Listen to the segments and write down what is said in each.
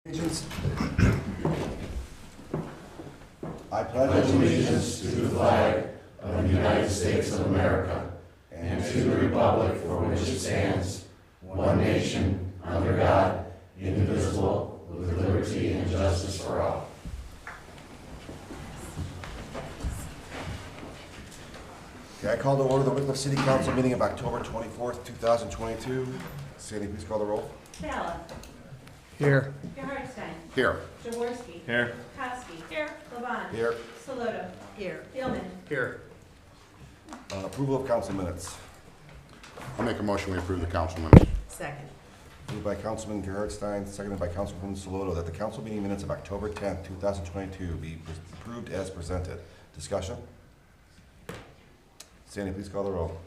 Allegiance. I pledge allegiance to the flag of the United States of America and to the republic for which it stands, one nation, under God, indivisible, with liberty and justice for all. Okay, I call to order the Wickliffe City Council meeting of October 24th, 2022. Sandy, please call the roll. Ballot. Here. Gerhardstein. Here. Jaworski. Here. Kowski. Here. Levon. Here. Saloto. Here. Thielman. Here. Approval of council minutes. I'll make a motion we approve the council minutes. Second. Moved by Councilman Gerhardstein, seconded by Councilwoman Saloto, that the council meeting minutes of October 10th, 2022 be approved as presented. Discussion? Sandy, please call the roll.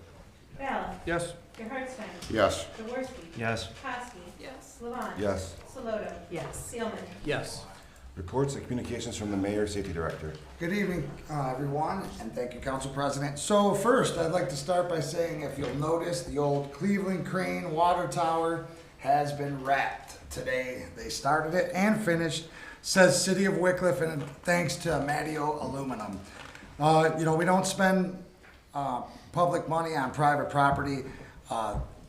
Ballot. Yes. Gerhardstein. Yes. Jaworski. Yes. Kowski. Yes. Levon. Yes. Saloto. Yes. Thielman. Yes. Reports and communications from the Mayor, Safety Director. Good evening, everyone, and thank you, Council President. So first, I'd like to start by saying, if you'll notice, the old Cleveland Crane water tower has been wrapped today. They started it and finished. Says City of Wickliffe, and thanks to Matteo Aluminum. We don't spend public money on private property.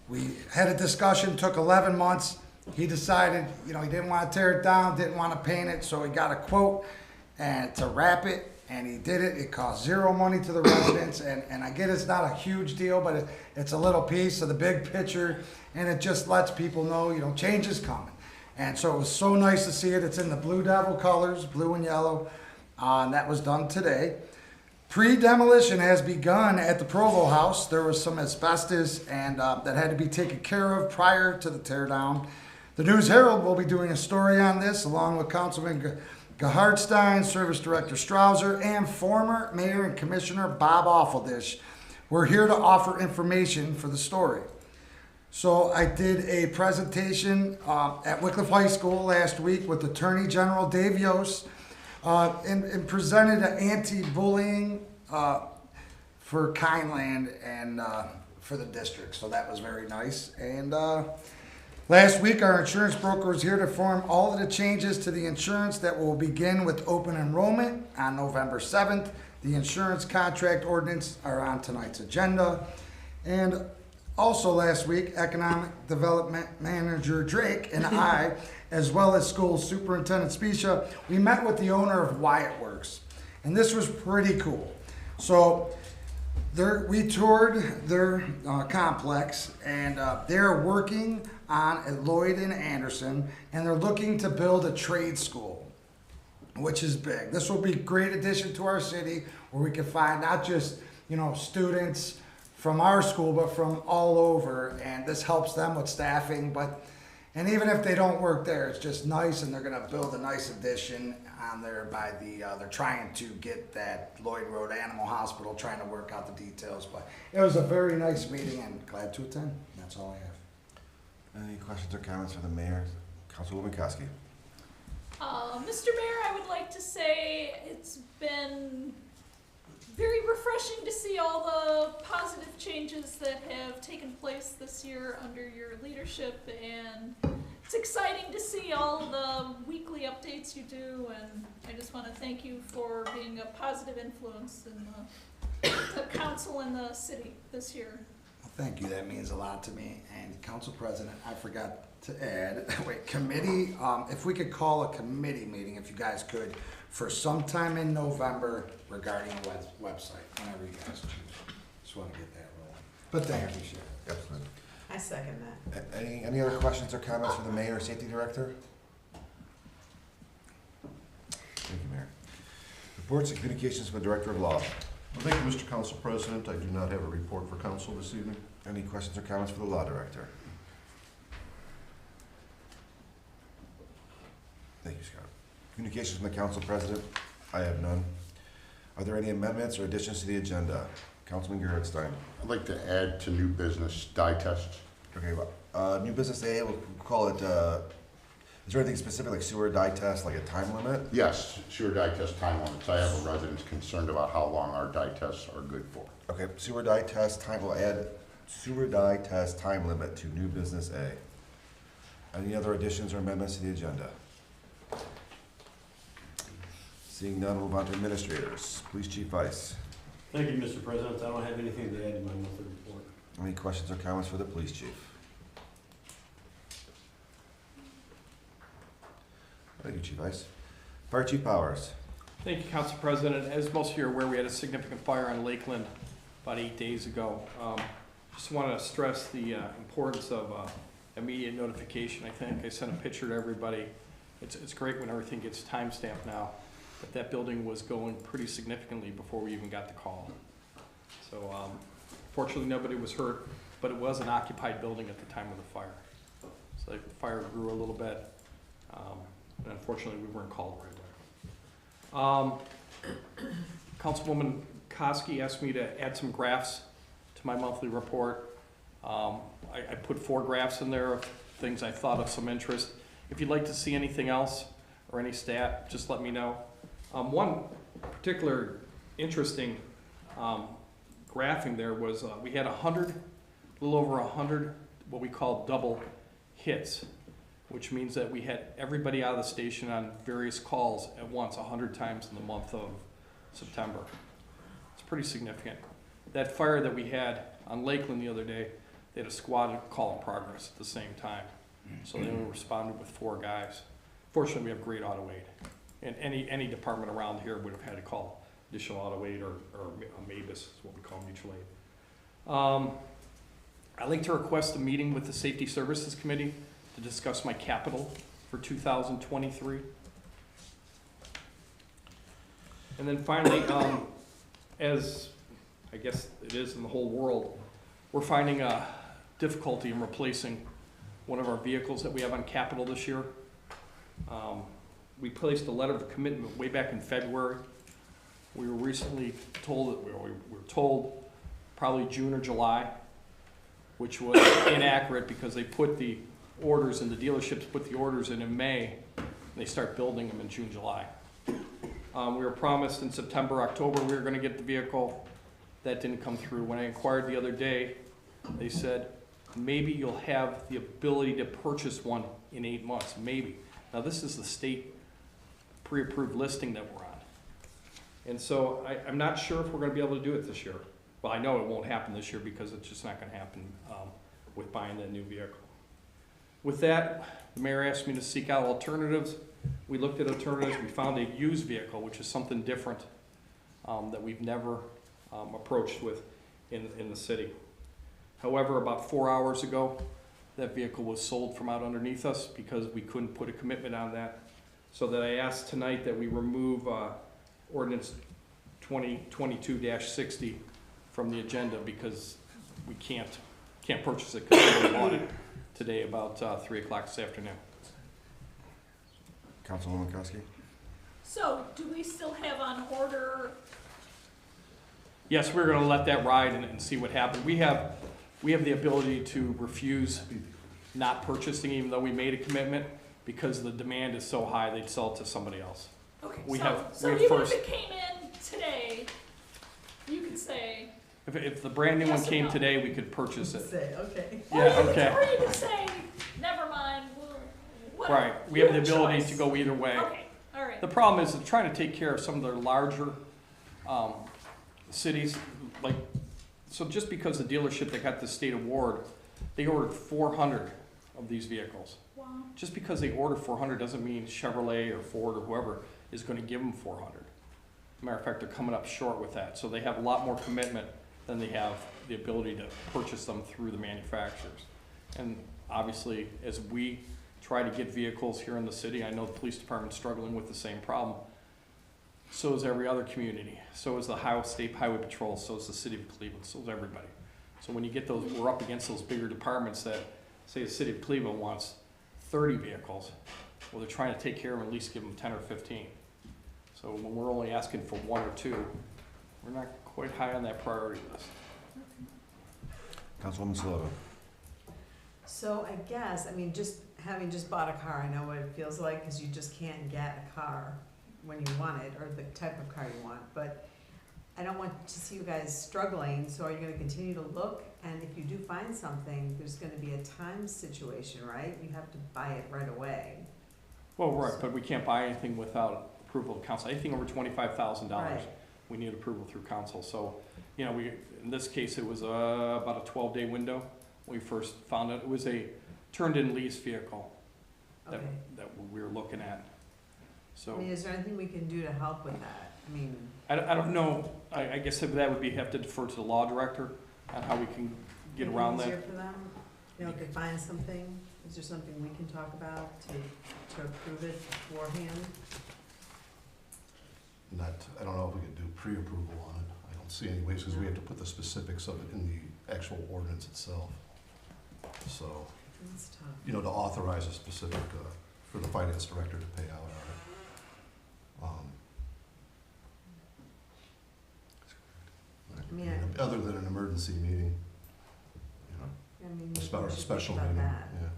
We had a discussion, took 11 months. He decided, he didn't want to tear it down, didn't want to paint it, so he got a quote and to wrap it, and he did it. It cost zero money to the residents, and I get it's not a huge deal, but it's a little piece of the big picture, and it just lets people know, change is coming. And so it was so nice to see it. It's in the Blue Devil colors, blue and yellow, and that was done today. Pre-demolition has begun at the Provo House. There was some asbestos and that had to be taken care of prior to the tear down. The News Herald will be doing a story on this along with Councilman Gerhardstein, Service Director Strouser, and former Mayor and Commissioner Bob Awfuldish. We're here to offer information for the story. So I did a presentation at Wickliffe High School last week with Attorney General Dave Yost and presented an anti-bullying for Kindland and for the district. So that was very nice. And last week, our insurance broker was here to inform all of the changes to the insurance that will begin with open enrollment on November 7th. The insurance contract ordinance are on tonight's agenda. And also last week, Economic Development Manager Drake and I, as well as School Superintendent Specia, we met with the owner of Wyatt Works. And this was pretty cool. So we toured their complex, and they're working on at Lloyd and Anderson, and they're looking to build a trade school, which is big. This will be a great addition to our city, where we can find not just students from our school, but from all over, and this helps them with staffing. And even if they don't work there, it's just nice, and they're going to build a nice addition on there by they're trying to get that Lloyd Road Animal Hospital, trying to work out the details. But it was a very nice meeting, and glad to attend. That's all I have. Any questions or comments for the Mayor? Councilwoman Kowski. Mr. Mayor, I would like to say it's been very refreshing to see all the positive changes that have taken place this year under your leadership, and it's exciting to see all the weekly updates you do, and I just want to thank you for being a positive influence in the council and the city this year. Well, thank you. That means a lot to me. And Council President, I forgot to add, committee, if we could call a committee meeting, if you guys could, for sometime in November regarding a website, whenever you guys choose. Just want to get that rolling. But thank you, Sheriff. Absolutely. I second that. Any other questions or comments for the Mayor or Safety Director? Thank you, Mayor. Reports and communications from the Director of Law. Well, thank you, Mr. Council President. I do not have a report for council this evening. Any questions or comments for the Law Director? Thank you, Scott. Communications from the Council President. I have none. Are there any amendments or additions to the agenda? Councilman Gerhardstein. I'd like to add to new business dye tests. Okay, new business A, we'll call it, is there anything specific like sewer dye test, like a time limit? Yes, sewer dye test time limits. I have a resident concerned about how long our dye tests are good for. Okay, sewer dye test time, we'll add sewer dye test time limit to new business A. Any other additions or amendments to the agenda? Seeing none, we'll move on to administrators. Police Chief Vice. Thank you, Mr. President. I don't have anything to add to my monthly report. Any questions or comments for the police chief? Thank you, Chief Vice. Fire Chief Powers. Thank you, Council President. As most of you are aware, we had a significant fire on Lakeland about 8 days ago. Just want to stress the importance of immediate notification. I think I sent a picture to everybody. It's great when everything gets time-stamped now, but that building was going pretty significantly before we even got the call. So fortunately, nobody was hurt, but it was an occupied building at the time of the fire. So the fire grew a little bit, and unfortunately, we weren't called right away. Councilwoman Koski asked me to add some graphs to my monthly report. I put 4 graphs in there of things I thought of some interest. If you'd like to see anything else or any stat, just let me know. One particular interesting graphing there was we had a little over 100 what we call double hits, which means that we had everybody out of the station on various calls at once 100 times in the month of September. It's pretty significant. That fire that we had on Lakeland the other day, they had a squad call in progress at the same time. So they only responded with 4 guys. Fortunately, we have great auto aid. And any department around here would have had to call additional auto aid or MABUS, is what we call mutual aid. I'd like to request a meeting with the Safety Services Committee to discuss my capital for 2023. And then finally, as I guess it is in the whole world, we're finding a difficulty in replacing one of our vehicles that we have on capital this year. We placed a letter of commitment way back in February. We were recently told that we were told probably June or July, which was inaccurate because they put the orders and the dealerships put the orders in May, and they start building them in June, July. We were promised in September, October we were going to get the vehicle. That didn't come through. When I inquired the other day, they said, maybe you'll have the ability to purchase one in 8 months, maybe. Now this is the state pre-approved listing that we're on. And so I'm not sure if we're gonna be able to do it this year. Well, I know it won't happen this year because it's just not gonna happen with buying that new vehicle. With that, the mayor asked me to seek out alternatives. We looked at alternatives. We found a used vehicle, which is something different that we've never approached with in the city. However, about 4 hours ago, that vehicle was sold from out underneath us because we couldn't put a commitment on that. So that I asked tonight that we remove ordinance 2022-60 from the agenda because we can't purchase it because we bought it today about 3 o'clock this afternoon. Councilwoman Koski. So, do we still have on order? Yes, we're going to let that ride and see what happens. We have the ability to refuse not purchasing, even though we made a commitment, because the demand is so high, they'd sell it to somebody else. Okay, We so have even first- if it came in today, you could say, If the brand new one Yes or came no? today, we could purchase it. Say, okay. or Yeah, you could, okay. or you could say, never mind, whatever. Right, we have the Your ability choice. to go either way. Okay, all right. The problem is trying to take care of some of their larger cities, like, so just because the dealership that got the state award, they ordered 400 of these vehicles. Wow. Just because they order 400 doesn't mean Chevrolet or Ford or whoever is going to give them 400. Matter of fact, they're coming up short with that. So they have a lot more commitment than they have the ability to purchase them through the manufacturers. And obviously, as we try to get vehicles here in the city, I know the police department's struggling with the same problem. So is every other community. So is the State Highway Patrol. So is the city of Cleveland. So is everybody. So when you get those, we're up against those bigger departments that, say the city of Cleveland wants 30 vehicles. Well, they're trying to take care of them, at least give them 10 or 15. So when we're only asking for 1 or 2, we're not quite high on that priority list. Councilwoman Saloto. So I guess, I mean, having just bought a car, I know what it feels like, because you just can't get a car when you want it, or the type of car you want, but I don't want to see you guys struggling, so are you gonna continue to look? And if you do find something, there's gonna be a time situation, right? You have to buy it right away. Well, right, but we can't buy anything without approval of council. Anything over $25,000, Right. we need approval through council. So, you know, in this case, it was about a 12-day window. When we first found it. It was a turned-in lease vehicle Okay. that we were looking at. I So, mean, is there anything we can do to help with that? I mean, I don't know, I guess that would have to defer to the law director on how we can get make it around that. easier for them? You know, to find something, is there something we can talk about to approve it beforehand? I don't know if we could do pre-approval on it. I don't see any ways, because we have to put the specifics of it in the actual ordinance itself. So, It's tough. you know, to authorize a specific, for the finance director to pay out on it. I mean, Other than an emergency meeting, you know, I mean, maybe a we should think special about meeting, that. yeah.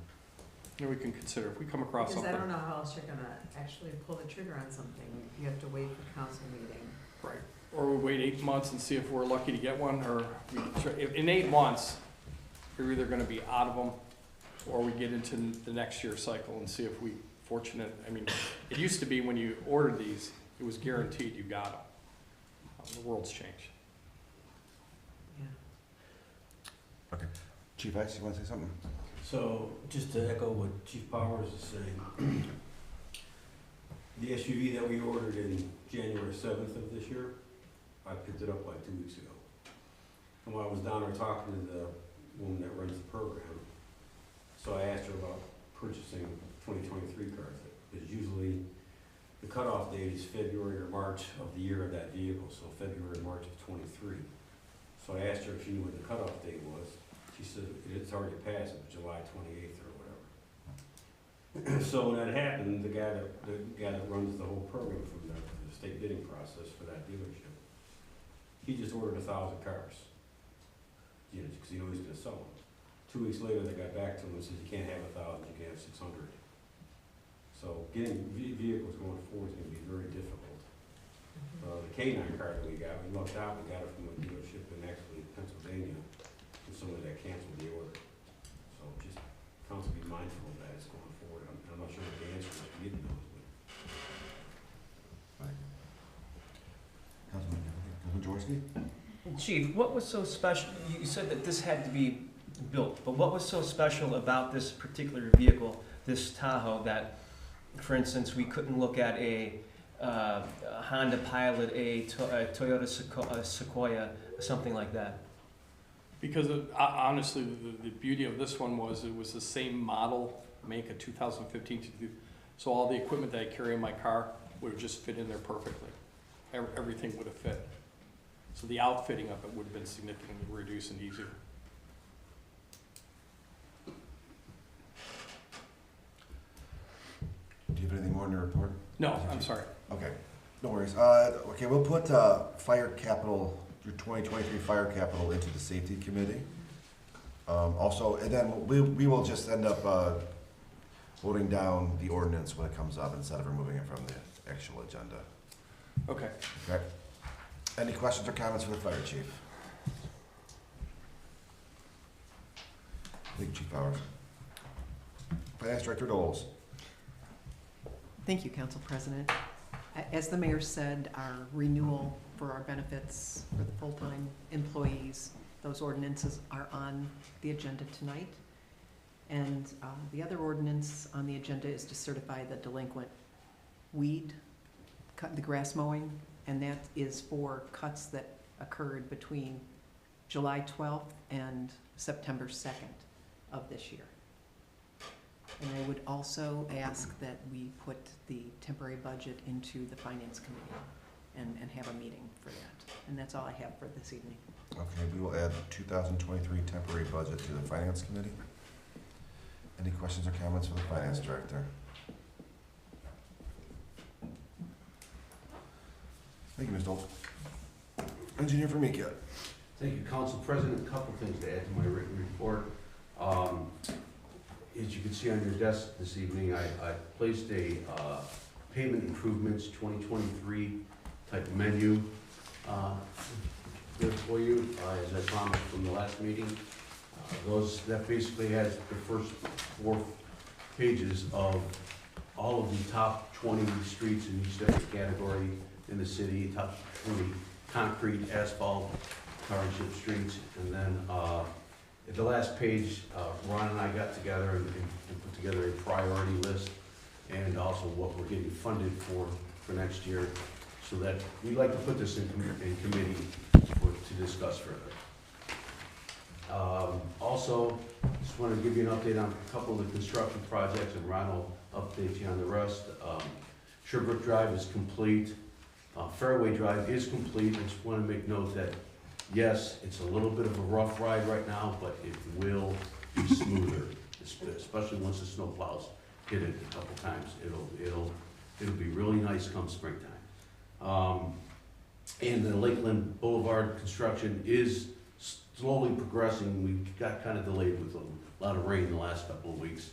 You know, we can consider, if we come across Because something. I don't know how else you're gonna actually pull the trigger on something. You have to wait for council meeting. Right, or we wait 8 months and see if we're lucky to get one, or in 8 months, we're either gonna be out of them, or we get into the next year cycle and see if we fortunate, I mean, it used to be when you ordered these, it was guaranteed you got them. The world's changed. Yeah. Chief Ice, you wanna say something? So, just to echo what Chief Powers is saying, the SUV that we ordered in January 7th of this year, I picked it up like 2 weeks ago. And while I was down there talking to the woman that runs the program, so I asked her about purchasing 2023 cars, because usually the cutoff date is February or March of the year of that vehicle, so February or March of '23. So I asked her if she knew what the cutoff date was. She said it's already passed, it's July 28th or whatever. So when that happened, the guy that runs the whole program from the state bidding process for that dealership, he just ordered 1,000 cars. You know, because he knew he was gonna sell them. 2 weeks later, they got back to him and said, you can't have 1,000, you can have 600. So getting vehicles going forward is gonna be very difficult. The K9 car that we got, we lucked out, we got it from a dealership in actually Pennsylvania, and somebody that canceled the order. So just council be mindful of that as going forward. I'm not sure what the answer is to getting those, but Councilman Jaworski? Chief, what was so special, you said that this had to be built, but what was so special about this particular vehicle, this Tahoe, that, for instance, we couldn't look at a Honda Pilot, a Toyota Sequoia, something like that? Because honestly, the beauty of this one was it was the same model, make of 2015, so all the equipment that I carry in my car would have just fit in there perfectly. Everything would have fit. So the outfitting of it would have been significantly reduced and easier. Do you have anything more in your report? No, I'm sorry. Okay, no worries. Okay, we'll put fire capital, your 2023 fire capital into the safety committee. Also, and then we will just end up voting down the ordinance when it comes up instead of removing it from the actual agenda. Okay. Okay. Any questions or comments for the fire chief? Thank you, Chief Powers. Finance Director Doles. Thank you, Council President. As the mayor said, our renewal for our benefits for the full-time employees, those ordinances are on the agenda tonight. And the other ordinance on the agenda is to certify the delinquent weed, cut the grass mowing, and that is for cuts that occurred between July 12th and September 2nd of this year. And I would also ask that we put the temporary budget into the Finance Committee and have a meeting for that. And that's all I have for this evening. Okay, we will add 2023 temporary budget to the Finance Committee. Any questions or comments for the Finance Director? Thank you, Ms. Doles. Engineer Formica. Thank you, Council President. A couple things to add to my written report. As you can see on your desk this evening, I placed a payment improvements 2023 type of menu there for you, as I promised from the last meeting. That basically has the first 4 pages of all of the top 20 streets in each different category in the city, top 20 concrete, asphalt, township streets. And then at the last page, Ron and I got together and put together a priority list and also what we're getting funded for next year, so that we'd like to put this in committee to discuss further. Also, just want to give you an update on a couple of the construction projects, and Ron will update you on the rest. Sherbrooke Drive is complete. Fairway Drive is complete. I just want to make note that, yes, it's a little bit of a rough ride right now, but it will be smoother, especially once the snow plows hit it a couple times. It'll be really nice come springtime. And the Lakeland Boulevard construction is slowly progressing. We got kind of delayed with a lot of rain the last couple of weeks.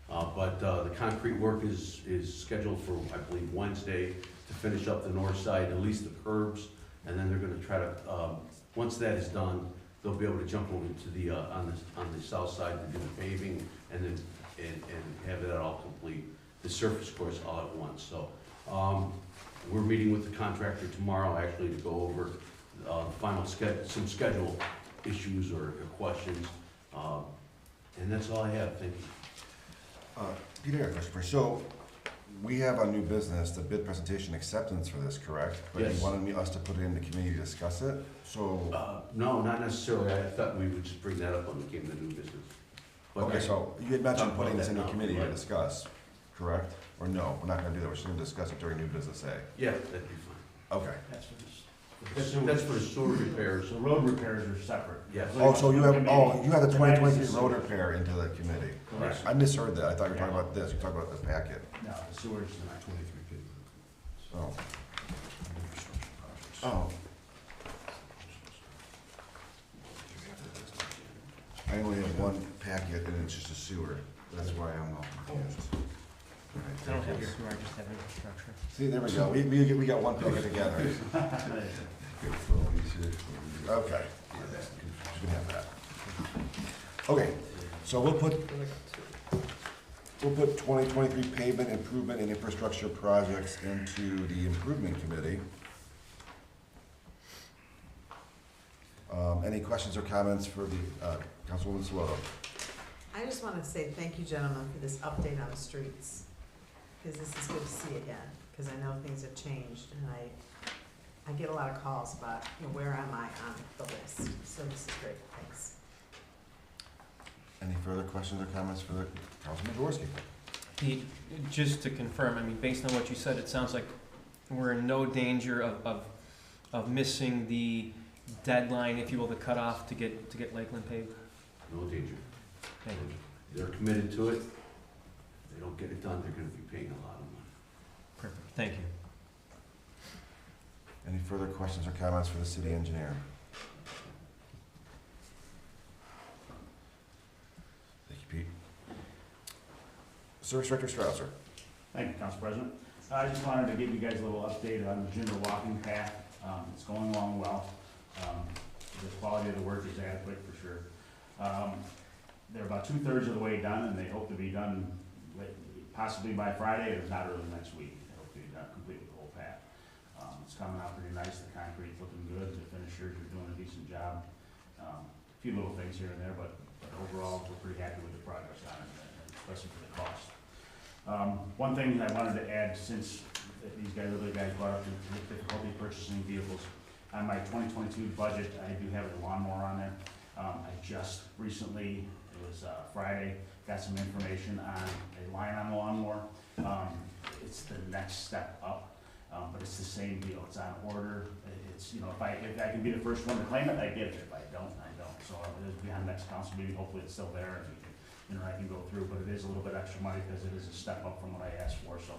But the concrete work is scheduled for, I believe, Wednesday to finish up the north side, at least the curbs. And then they're gonna try to, once that is done, they'll be able to jump over to the, on the south side to do the paving and then, and have that all complete. The surface course all at once. So, we're meeting with the contractor tomorrow actually to go over final some schedule issues or questions. And that's all I have. Thank you. Peter, I have a question for you. So, we have on new business, the bid presentation acceptance for this, correct? But Yes. you wanted us to put it in the committee to discuss it, so. No, not necessarily. I thought we would just bring that up when it came to new business. But Okay, so you had mentioned talk putting about this in that the now, committee to right. discuss, correct? Or no, we're not gonna do that, we're just gonna discuss it during new business A. Yeah, that'd be fine. Okay. That's for the sewer repairs. So road repairs are separate. Yes. Oh, so you have the Tonight's 2023 is road sewer. repair into the committee? Correct. I misheard that, I thought you were talking about this, you're talking about the packet. No, the sewage tonight. 23 pages. Oh. Infrastructure projects. Oh. I only have one packet and it's just a sewer, that's why I'm all confused. All right, I don't thank have you. your sewer, I just have infrastructure. See, there we go, we got one packet together. Okay. You can have that. Okay, so we'll put 2023 pavement improvement and infrastructure projects into the improvement committee. Any questions or comments for the Councilwoman Swoto? I just wanna say thank you, gentlemen, for this update on the streets, because this is good to see again, because I know things have changed, and I get a lot of calls about, you know, where am I on the list, so this is great, thanks. Any further questions or comments for the Councilman Jaworski? Pete, just to confirm, I mean, based on what you said, it sounds like we're in no danger of missing the deadline, if you will, the cutoff to get Lakeland paved? No danger. Thank you. They're committed to it. If they don't get it done, they're gonna be paying a lot of money. Perfect, thank you. Any further questions or comments for the city engineer? Thank you, Pete. Service Director Strouser. Thank you, Council President. I just wanted to give you guys a little update on the Junior Walking Path. It's going along well. The quality of the work is adequate for sure. They're about 2/3 of the way done, and they hope to be done possibly by Friday, if not early next week. They hope to be done complete with the whole path. It's coming out pretty nice. The concrete's looking good. The finishers are doing a decent job. A few little things here and there, but overall, we're pretty happy with the progress on it, especially for the cost. One thing I wanted to add, since these other guys brought up the difficulty purchasing vehicles, on my 2022 budget, I do have a lawnmower on there. I just recently, it was Friday, got some information on a line on the lawnmower. It's the next step up, but it's the same deal. It's on order. It's, you know, if I can be the first one to claim it, I get it. If I don't, I don't. So it'll be on the next council meeting. Hopefully it's still there, and we can, you know, I can go through. But it is a little bit extra money because it is a step up from what I asked for. So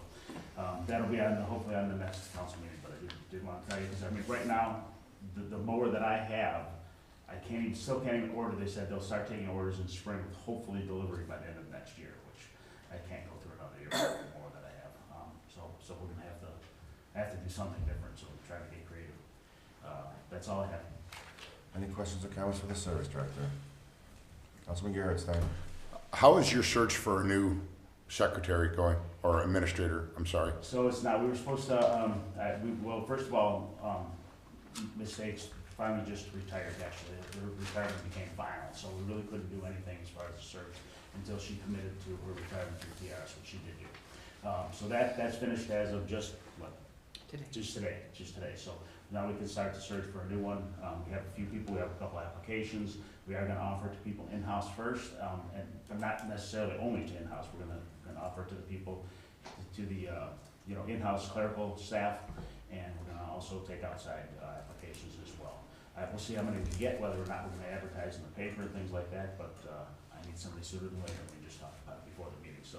that'll be on hopefully on the next council meeting. But I did want to tell you, because I mean, right now, the mower that I have, still can't even order. They said they'll start taking orders in spring with hopefully delivery by the end of next year, which I can't go through another year with the mower that I have. So we're gonna have to do something different. So we're trying to get creative. That's all I have. Any questions or comments for the Service Director? Councilman Gerhardstein. How is your search for a new secretary going, or administrator, I'm sorry. So it's not, we were supposed to, well, first of all, Ms. H finally just retired, actually. Her retirement became final, so we really couldn't do anything as far as the search until she committed to her retirement through TRS, which she did do. So that's finished as of just, what? Today. Just today. So now we can start the search for a new one. We have a few people, we have a couple applications. We are gonna offer it to people in-house first, but not necessarily only to in-house. We're gonna offer it to the people, to the, in-house clerical staff, and we're gonna also take outside applications as well. We'll see how many we get, whether or not we're gonna advertise in the paper and things like that, but I need somebody sooner than later. We just talked about it before the meeting, so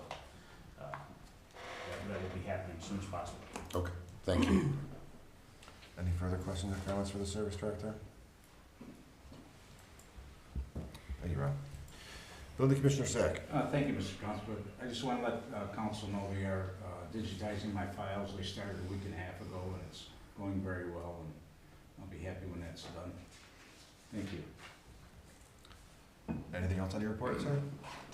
that will be happening as soon as possible. Okay, thank you. Any further questions or comments for the service director? Thank you, Ron. Building Commissioner Sack. Thank you, Mr. Councilman. I just want to let council know we are digitizing my files. We started a week and a half ago, and it's going very well, and I'll be happy when that's done. Thank you. Anything else on your report, sir?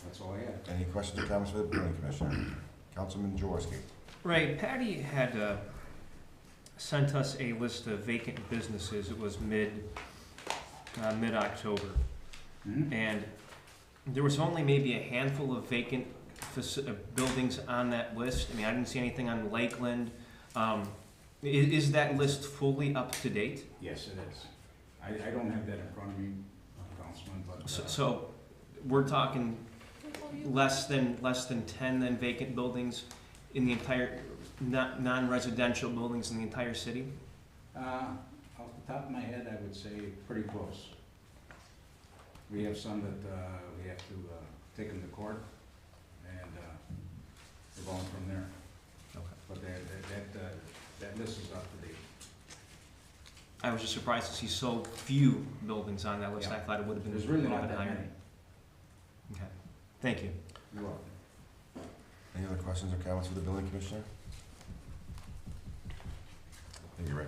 That's all I have. Any questions or comments for the Building Commissioner? Councilman Jaworski. Right, Patty had sent us a list of vacant businesses. It was mid-October. And there was only maybe a handful of vacant buildings on that list. I mean, I didn't see anything on Lakeland. Is that list fully up to date? Yes, it is. I don't have that in front of me, Councilman, but. So we're talking less than 10 then vacant buildings in the entire, non-residential buildings in the entire city? Off the top of my head, I would say pretty close. We have some that we have to take them to court, and we're going from there. Okay. But that list is up to date. I was just surprised to see so few buildings on that list. Yeah. I thought it would have been There's really a little not bit that higher. many. Okay, thank you. You're welcome. Any other questions or comments for the Building Commissioner? Thank you, Ray.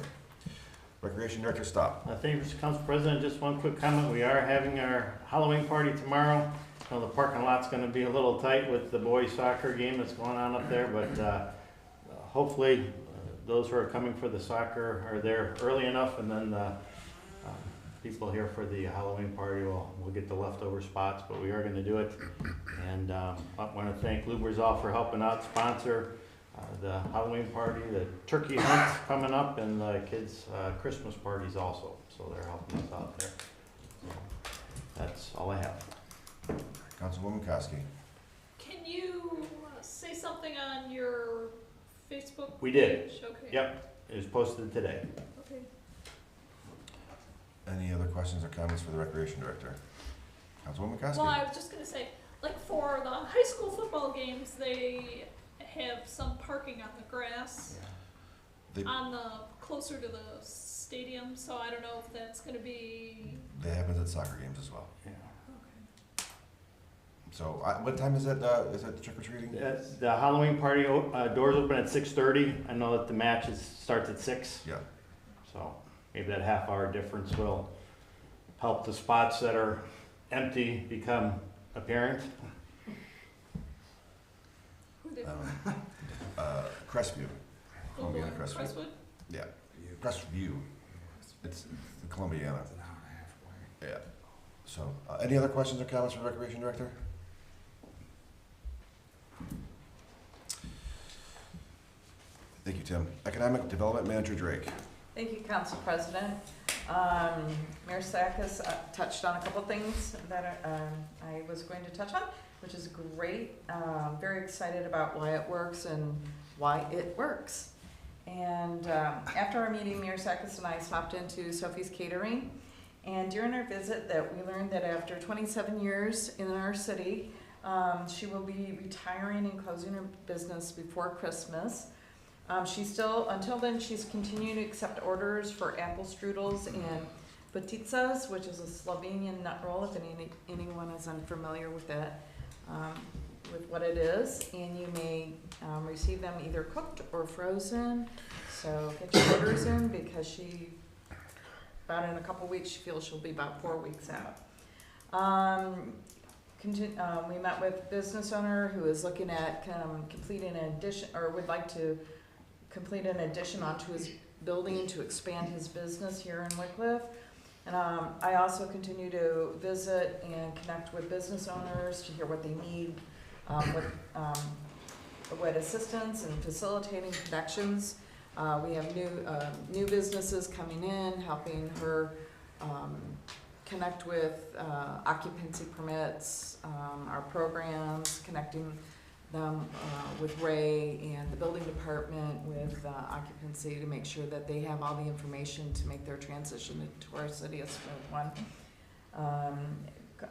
Recreation Director, stop. Thank you, Mr. Council President. Just one quick comment. We are having our Halloween party tomorrow. The parking lot's gonna be a little tight with the boys soccer game that's going on up there, but hopefully those who are coming for the soccer are there early enough, and then people here for the Halloween party will get the leftover spots, but we are gonna do it. And I wanna thank Lubrizol for helping out sponsor the Halloween party, the turkey hunt's coming up, and the kids' Christmas parties also, so they're helping us out there. So that's all I have. Councilwoman Koski. Can you say something on your Facebook We did. page? Okay. Yep, it was posted today. Okay. Any other questions or comments for the Recreation Director? Councilwoman Koski. Well, I was just gonna say, like for the high school football games, they have some parking on the grass They- on the, closer to the stadium, so I don't know if that's gonna be, That happens at soccer games as well. Yeah. okay. So, what time is that trick or treating? The Halloween party, doors open at 6:30. I know that the match starts at 6. Yeah. So maybe that half-hour difference will help the spots that are empty become apparent. Who they, Crestview. Columbiana Blue Crestview. Crestwood? Yeah. Crestview. It's the Columbiana. It's an hour and a half away. Yeah. So, any other questions or comments for the Recreation Director? Thank you, Tim. Economic Development Manager Drake. Thank you, Council President. Mayor Sakis touched on a couple of things that I was going to touch on, which is great. Very excited about why it works and why it works. And after our meeting, Mayor Sakis and I stopped into Sophie's Catering. And during our visit, that we learned that after 27 years in our city, she will be retiring and closing her business before Christmas. She's still, until then, she's continuing to accept orders for apple strudels and batitsas, which is a Slovenian nut roll, if anyone is unfamiliar with that, with what it is. And you may receive them either cooked or frozen. So get your orders in, because she, about in a couple weeks, she feels she'll be about 4 weeks out. we met with a business owner who is looking at completing an addition, or would like to complete an addition onto his building to expand his business here in Wickliffe. And I also continue to visit and connect with business owners to hear what they need, what assistance and facilitating connections. We have new businesses coming in, helping her connect with occupancy permits, our programs, connecting them with Ray and the building department with occupancy to make sure that they have all the information to make their transition into our city a smooth one.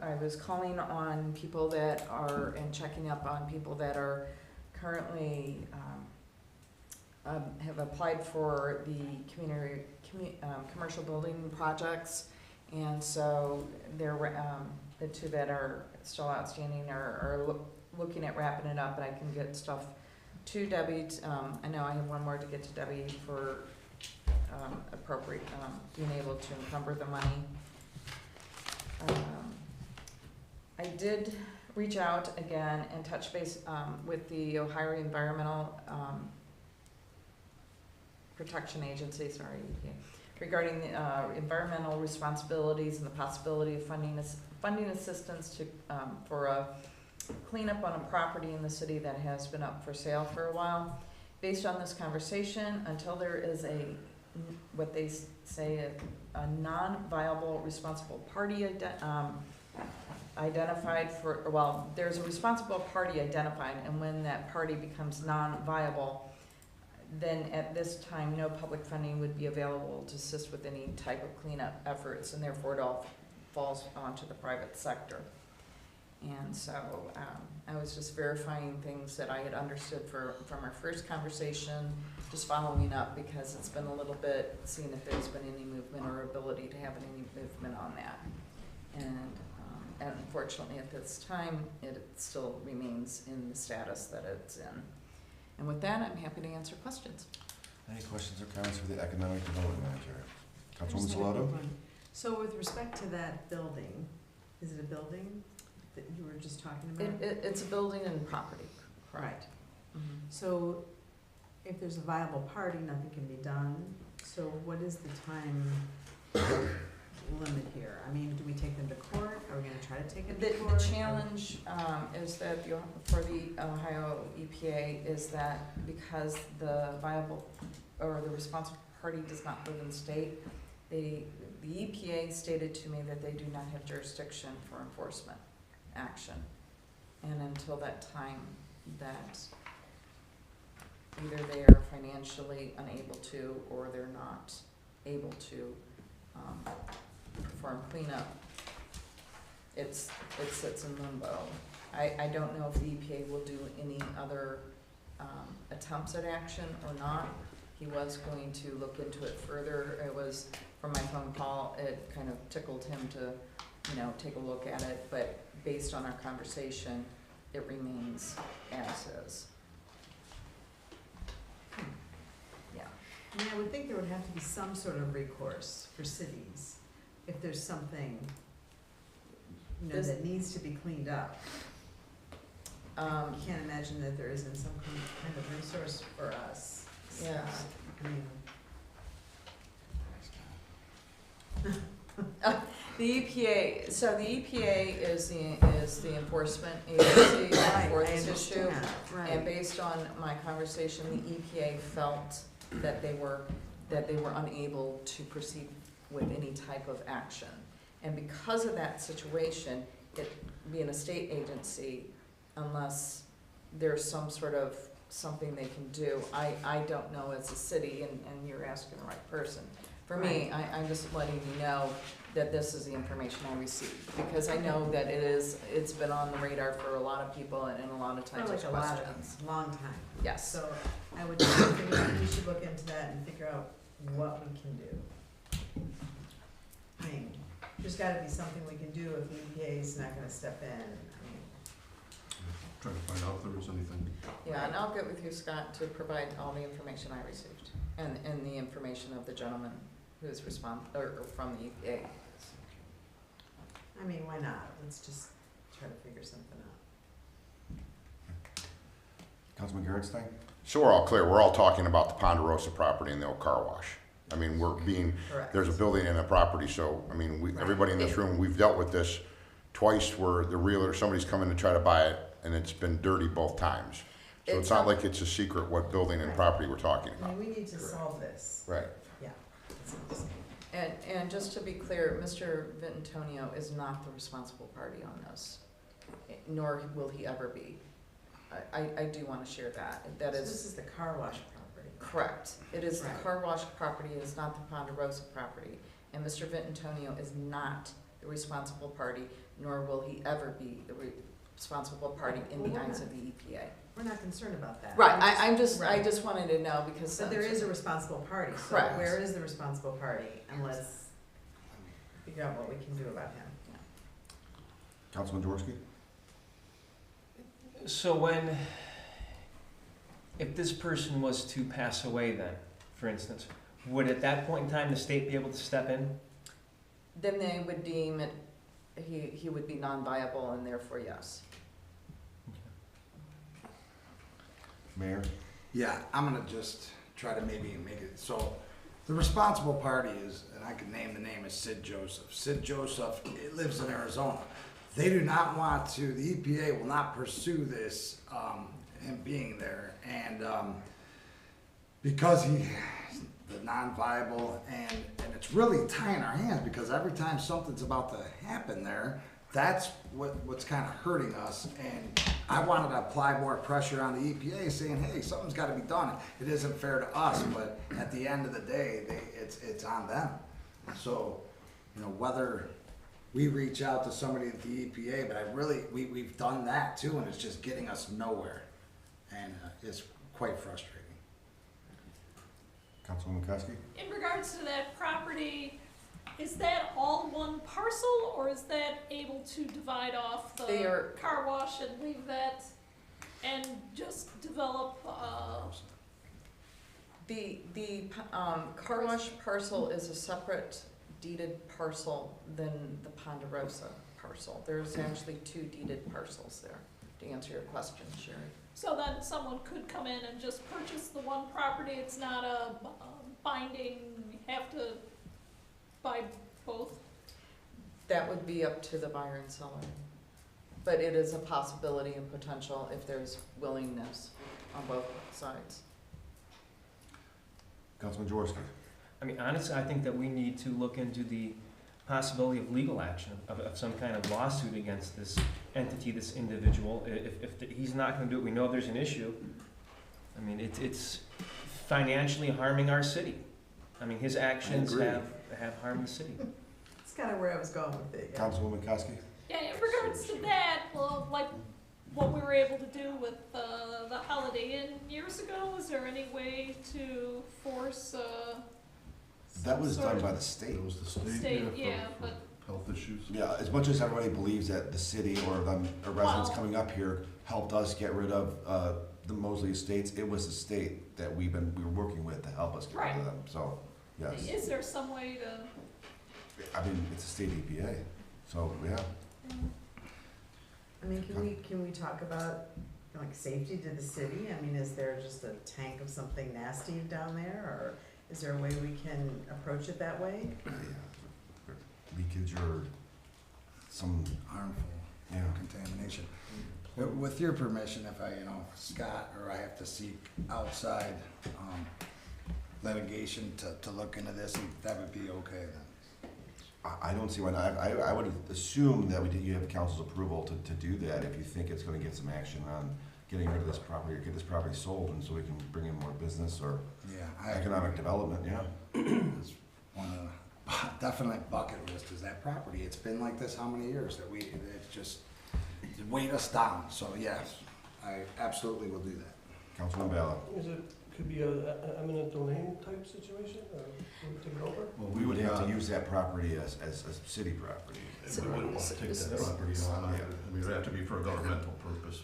I was calling on people that are, and checking up on people that are currently have applied for the commercial building projects, and so they're the two that are still outstanding are looking at wrapping it up, and I can get stuff to Debbie. I know I have one more to get to Debbie for appropriate being able to encumber the money. I did reach out again and touch base with the Ohio Environmental Protection Agency, regarding the environmental responsibilities and the possibility of funding assistance to for a cleanup on a property in the city that has been up for sale for a while. Based on this conversation, until there is what they say a non-viable responsible party identified for, well, there's a responsible party identified, and when that party becomes non-viable, then at this time no public funding would be available to assist with any type of cleanup efforts, and therefore it all falls onto the private sector. And so I was just verifying things that I had understood from our first conversation, just following up because it's been a little bit, seeing if there's been any movement or ability to have any movement on that. And unfortunately at this time, it still remains in the status that it's in. And with that, I'm happy to answer questions. Any questions or comments for the Economic Development Manager? I Councilwoman just had a quick Salato? one. So with respect to that building, is it a building that you were just talking about? It's a building and property. Right. Mm-hmm. So if there's a viable party, nothing can be done. So what is the time limit here? I mean, do we take them to court? Are we gonna try to take it to court? The challenge is that for the Ohio EPA is that because the viable or the responsible party does not live in the state, the EPA stated to me that they do not have jurisdiction for enforcement action. And until that time, that either they are financially unable to or they're not able to perform cleanup, it sits in limbo. I don't know if the EPA will do any other attempts at action or not. He was going to look into it further. It was, from my phone call, it kind of tickled him to, take a look at it, but based on our conversation, it remains as is. Yeah. I mean, I would think there would have to be some sort of recourse for cities if there's something, that needs to be cleaned up. I can't imagine that there isn't some kind of resource for us. Yeah. I mean, The EPA, so the EPA is the enforcement agency for this issue. Right. And based on my conversation, the EPA felt that they were unable to proceed with any type of action. And because of that situation, it being a state agency, unless there's some sort of something they can do, I don't know as a city, and you're asking the right person. For me, I'm just letting you know that this is the information I received, because I know that it's been on the radar for a lot of people and a lot of times there's questions. Long time. Yes. So I would think we should look into that and figure out what we can do. I mean, there's gotta be something we can do if the EPA is not gonna step in. Trying to find out if there was anything. Yeah, and I'll get with you, Scott, to provide all the information I received and the information of the gentleman who's from the EPA. I mean, why not? Let's just try to figure figure something out. Councilman Gerstein? So we're all clear, we're all talking about the Ponderosa property and the old car wash. I mean, Correct. there's a building and a property, so, I mean, Right. everybody in this room, we've dealt with this twice where the realtor, somebody's come in to try to buy it, and it's been dirty both times. So it's not like it's a secret what building and property we're talking I about. mean, we need to solve this. Right. Yeah. That's what I'm saying. And just to be clear, Mr. Vintonio is not the responsible party on this, nor will he ever be. I do want to share that. That So is this is the car wash property. correct. It is the Right. car wash property, it is not the Ponderosa property. And Mr. Vintonio is not the responsible party, nor will he ever be the responsible party in the eyes of the EPA. We're not concerned about that. Right, I Right. just wanted to know because. But there is a responsible party, so Correct. where is the responsible party? And let's figure out what we can do about him. Councilman Jaworski? So if this person was to pass away then, for instance, would at that point in time the state be able to step in? Then they would deem it, he would be non-viable and therefore yes. Mayor? Yeah, I'm gonna just try to maybe make it, so the responsible party is, and I can name the name, is Sid Joseph. Sid Joseph lives in Arizona. They do not want to, the EPA will not pursue this, him being there. And because he's the non-viable, and it's really tying our hands because every time something's about to happen there, that's what's kind of hurting us. And I wanted to apply more pressure on the EPA saying, hey, something's got to be done. It isn't fair to us, but at the end of the day, it's on them. So, you know, whether we reach out to somebody at the EPA, but we've done that too, and it's just getting us nowhere. And it's quite frustrating. Councilwoman McCoskey? In regards to that property, is that all one parcel, or is that able to divide off the They are- car wash and leave that and just develop, The car wash parcel is a separate deeded parcel than the Ponderosa parcel. There's actually two deeded parcels there, to answer your question, Sherry. so then someone could come in and just purchase the one property, it's not a binding, you have to buy both? That would be up to the buyer and seller. But it is a possibility and potential if there's willingness on both sides. Councilman Jaworski? I mean, honestly, I think that we need to look into the possibility of legal action, of some kind of lawsuit against this entity, this individual. If he's not gonna do it, we know there's an issue. I mean, it's financially harming our city. I mean, his actions agree. have harmed the city. That's kind of where I was going with it. Yeah. Councilwoman McCoskey? Yeah, in regards to that, well, like what we were able to do with the Holiday Inn years ago, is there any way to force That was some done sort by of the state. It was the state, state, for yeah, but health issues. Yeah, as much as everybody believes that the city or the residents Well- coming up here helped us get rid of the Mosley Estates, it was the state that we were working with to help us get rid Right. of them, so, yes. is there some way to? I mean, it's a state EPA, so, yeah. I mean, can we talk about, like, safety to the city? I mean, is there just a tank of something nasty down there, or is there a way we can approach it that way? Yeah. Leakage or some, Harmful yeah. contamination. With your permission, if I, Scott, or I have to seek outside litigation to look into this, that would be okay then. I don't see why not. I would assume that you have council's approval to do that if you think it's gonna get some action on getting rid of this property or get this property sold, and so we can bring in more business or Yeah, economic development, yeah. It's one of the definite bucket list is that property. It's been like this how many years that it's just weighed us down. So yes, I absolutely will do that. Councilman Ballard? Could be a eminent domain type situation, or take it over? Well, We would have to use that property as city property. And we wouldn't want to take that property on, I mean, it would have to be for a governmental purpose,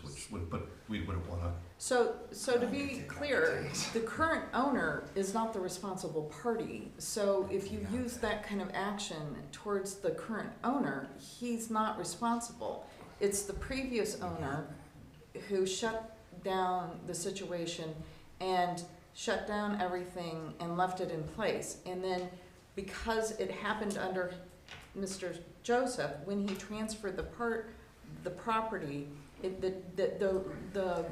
but we wouldn't want to. So to be clear, the current owner is not the responsible party. So if you use that kind of action towards the current owner, he's not responsible. it's the previous owner who shut down the situation and shut down everything and left it in place. And then because it happened under Mr. Joseph, when he transferred the property, the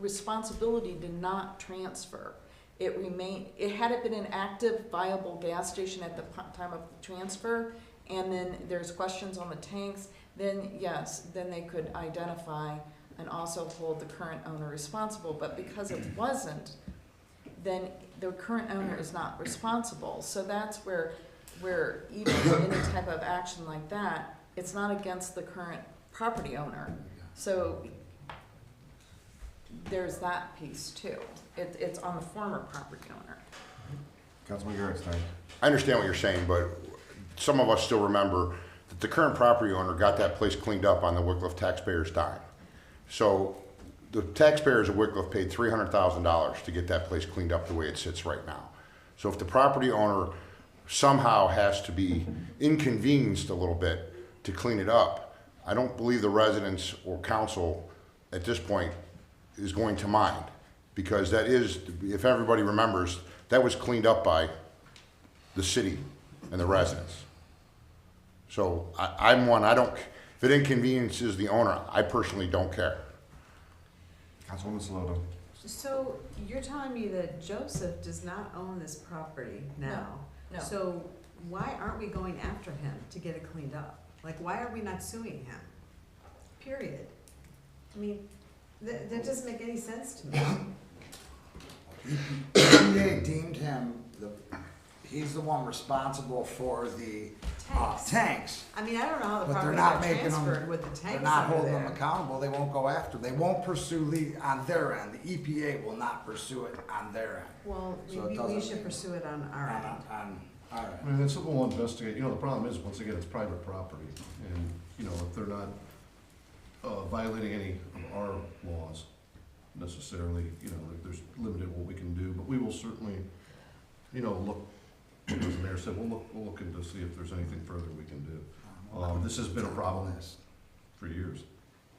responsibility did not transfer. It remained, had it been an active, viable gas station at the time of the transfer, and then there's questions on the tanks, then yes, then they could identify and also hold the current owner responsible. But because it wasn't, then the current owner is not responsible. So that's where even any type of action like that, it's not against the current property owner. So there's that piece too. It's on the former property owner. Councilman Gerstein. I understand what you're saying, but some of us still remember that the current property owner got that place cleaned up on the Wickliffe taxpayers' dime. So the taxpayers of Wickliffe paid $300,000 to get that place cleaned up the way it sits right now. So if the property owner somehow has to be inconvenienced a little bit to clean it up, I don't believe the residents or council at this point is going to mind, because that is, if everybody remembers, that was cleaned up by the city and the residents. So I'm one, if it inconveniences the owner, I personally don't care. Councilwoman Saloto. So you're telling me that Joseph does not own this property now? No. So why aren't we going after him to get it cleaned up? Like, why are we not suing him? Period. I mean, that doesn't make any sense to me. EPA deemed him, he's the one responsible for the tanks. I mean, I don't know how the But they're property not got making transferred them, with the tanks they're not under holding them there. accountable, they won't go after, they won't pursue on their end, the EPA will not pursue it on their end. Well, So it maybe we doesn't- should pursue it on our end. On our end. I mean, that's something we'll investigate. You know, the problem is, once again, it's private property. And, you know, if they're not violating any of our laws necessarily, you know, there's limited what we can do. But we will certainly, you know, look, as the mayor said, we'll look into see if there's anything further we can do. This has been a problem for years.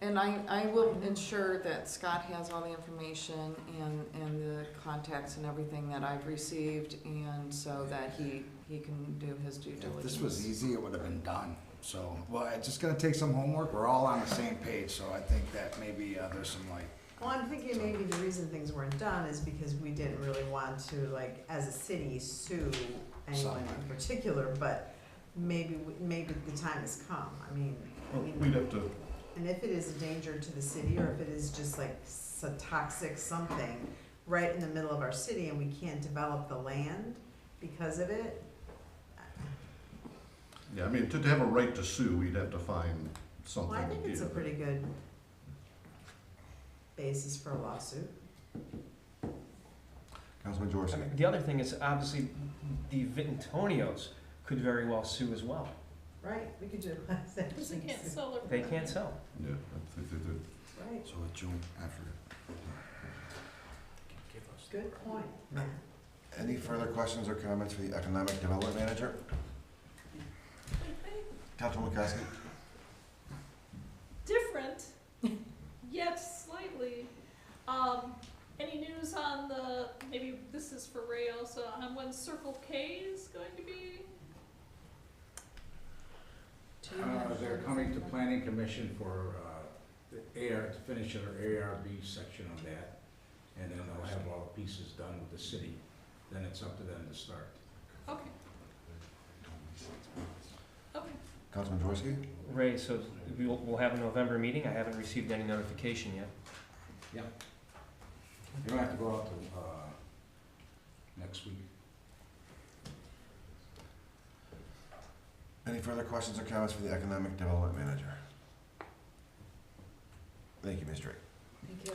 And I will ensure that Scott has all the information and the contacts and everything that I've received, and so that he can do his due diligence. If this was easy, it would have been done. So, well, it's just gonna take some homework, we're all on the same page, so I think that maybe there's some like. Well, I'm thinking maybe the reason things weren't done is because we didn't really want to, like, as a city, sue anyone in particular, but maybe the time has come. I mean, We'd have to. and if it is a danger to the city, or if it is just like a toxic something right in the middle of our city and we can't develop the land because of it. Yeah, I mean, to have a right to sue, we'd have to find something. Well, I think it's a yeah, pretty good basis for a lawsuit. Councilman George. I mean, the other thing is, obviously, the Vitantonios could very well sue as well. Right, we could do Because they can't sell their. They can't sell. Yeah, I think they did. Right, So a joint effort. good point, Matt. Any further questions or comments for the Economic Development Manager? Councilwoman McCaskey. Different, yet slightly. Any news on maybe this is for Ray also, on when Circle K is going to be? They're coming to planning commission for, the AR, to finish their ARB section of that. And then they'll have all the pieces done with the city, then it's up to them to start. Okay. Okay. Councilman Jaworski. Ray, so we'll have a November meeting. I haven't received any notification yet. Yeah. You don't have to go out to, next week. Any further questions or comments for the Economic Development Manager? Thank you, Ms. Drake. Thank you.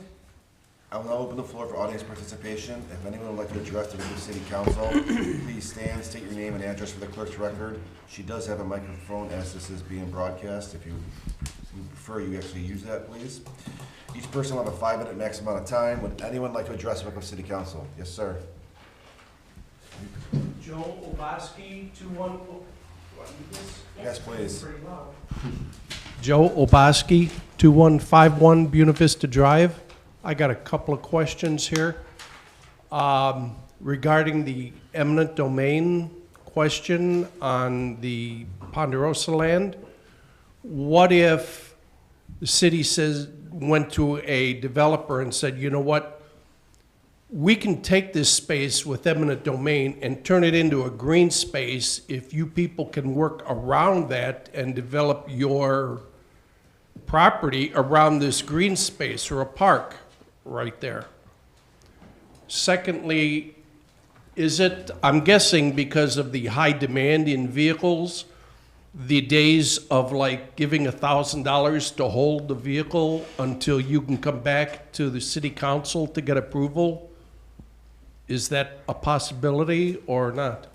I will now open the floor for audience participation. If anyone would like to address the Wickliffe City Council, please stand, state your name and address for the clerk's record. She does have a microphone as this is being broadcast. If you prefer, you actually use that, please. Each person will have a 5-minute max amount of time. Would anyone like to address Wickliffe City Council? Yes, sir. Joe Obasky, 21. Yes, please. Joe Obaski, 2151 Buena Vista Drive. I got a couple of questions here. Regarding the eminent domain question on the Ponderosa land, what if the city went to a developer and said, you know what, we can take this space with eminent domain and turn it into a green space if you people can work around that and develop your property around this green space or a park right there. Secondly, is it, I'm guessing because of the high demand in vehicles, the days of like giving $1,000 to hold the vehicle until you can come back to the city council to get approval, is that a possibility or not?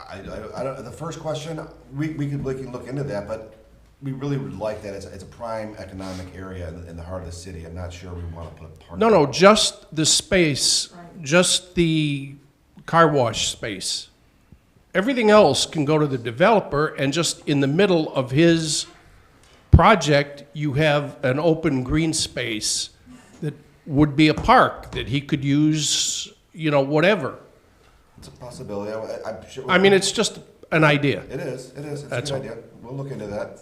I don't, the first question, we can look into that, but we really would like that. It's a prime economic area in the heart of the city. I'm not sure we want to put a park. No, just the space, just the car wash space. Everything else can go to the developer, and just in the middle of his project, you have an open green space that would be a park that he could use, you know, whatever. It's a possibility. I'm sure. I mean, it's just an idea. It is. It's That's a all. good idea. We'll look into that.